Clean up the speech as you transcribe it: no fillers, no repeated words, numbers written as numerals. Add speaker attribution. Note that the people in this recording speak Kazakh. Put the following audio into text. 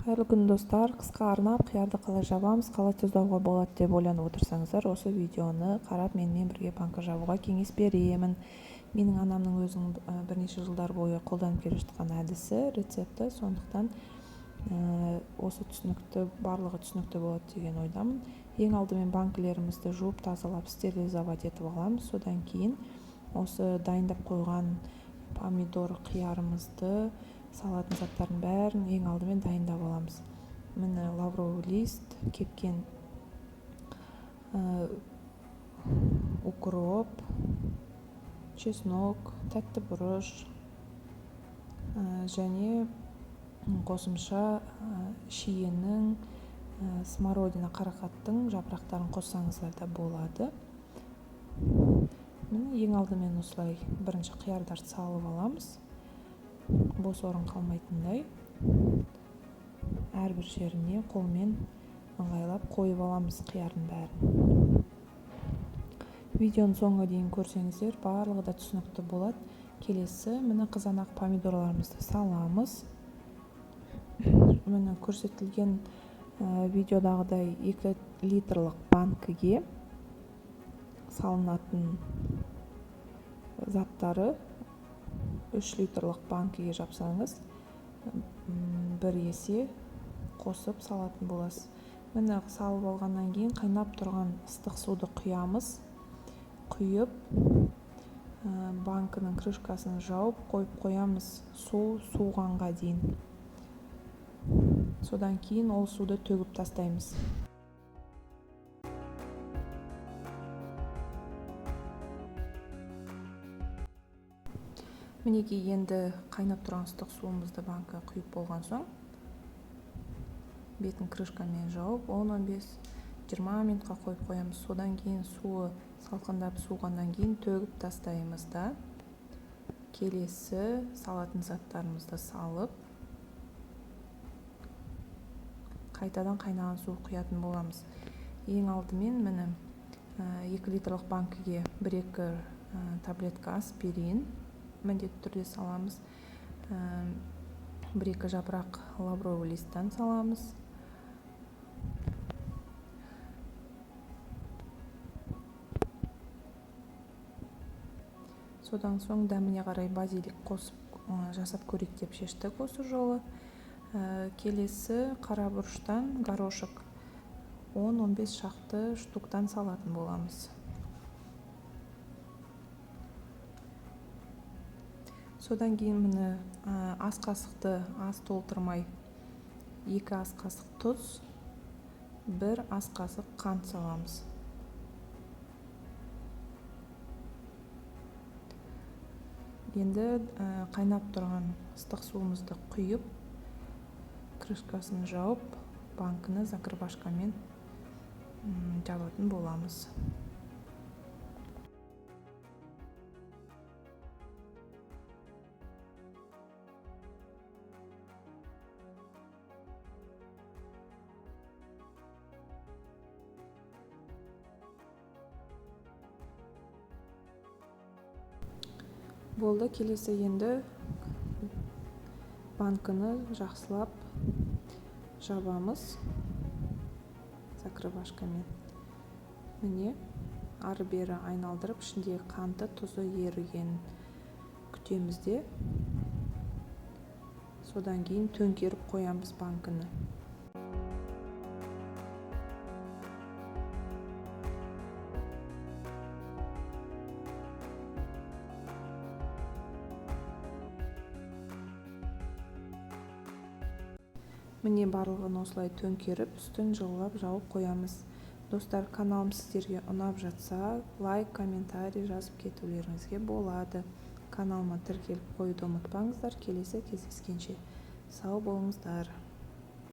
Speaker 1: Қайырлы күн достар, қысқа арнап қиярды қалай жабамыз, қалай тұздауға болады деп ойланып отырсаңыздар, осы видеоны қарап менімен бірге банка жабуға кеңес беремін. Менің анамның өзінің бірнеше жылдар бойы қолданып келе жатқан әдісі, рецепті, сондықтан осы барлығы түсінікті болады деген ойдамын. Ең алдымен банкілерімізді жуып, тазалап, стерилизовать етіп аламыз. Содан кейін осы дайындап қойған помидор, қиярымызды, салатын заттардың бәрін ең алдымен дайындап аламыз. Міне лавровый лист, кепкен укроп, чеснок, тәтті бұрыш және қосымша шиенің, смородина, қарақаттың жапырақтарын қоссаңыздар да болады. Ең алдымен осылай бірінші қиярдарды салып аламыз. Бос орын қалмайтындай әрбір жеріне қолмен ыңғайлап қойып аламыз қиярдың бәрін. Видеоның соңына дейін көрсеңіздер, барлығы да түсінікті болады. Келесі, міне қызанақ помидорларымызды саламыз. Міне көрсетілген видеодағыдай 2 литрлік банкіге салынатын заттары 3 литрлік банкіге жапсаңыз, 1 есе қосып салатын боласыз. Міне салып алғаннан кейін қайнап тұрған ыстық суды құямыз. Құйып, банкінің крышкасын жауып қойып қоямыз су суығанға дейін. Содан кейін ол суды төгіп тастаймыз. Мінекей енді қайнап тұрған ыстық суымызды банкіге құйып болған соң, бетін крышкамен жауып, 10-15-20 минутқа қойып қоямыз. Содан кейін суы салқындап суығаннан кейін төгіп тастаймыз да. Келесі салатын заттарымызды салып, қайтадан қайнаған су құятын боламыз. Ең алдымен міне 2 литрлік банкіге 1-2 таблетка аспирин міндетті түрде саламыз. 1-2 жапырақ лавровый листтан саламыз. Содан соң дәміне қарай базилик қосып жасап көрейік деп шештік осы жолы. Келесі қара бұрыштан горошек 10-15 шақты штуктан салатын боламыз. Содан кейін міне ас қасықты аз толтырмай 2 ас қасық тұз, 1 ас қасық қант саламыз. Енді қайнап тұрған ыстық суымызды құйып, крышкасын жауып, банкіні закрывашкамен жабатын боламыз. Болды, келесі енді банкіні жақсылап жабамыз закрывашкамен. Міне ары-бері айналдырып, ішіндегі қанты, тұзы еріген күтеміз де. Содан кейін төңкеріп қоямыз банкіні. Міне барлығын осылай төңкеріп, үстін жылылап жауып қоямыз. Достар, каналым сіздерге ұнап жатса, лайк, комментарий жазып кетулеріңізге болады. Каналыма тіркеліп қоюды ұмытпаңыздар. Келесі кездескенше сау болыңыздар.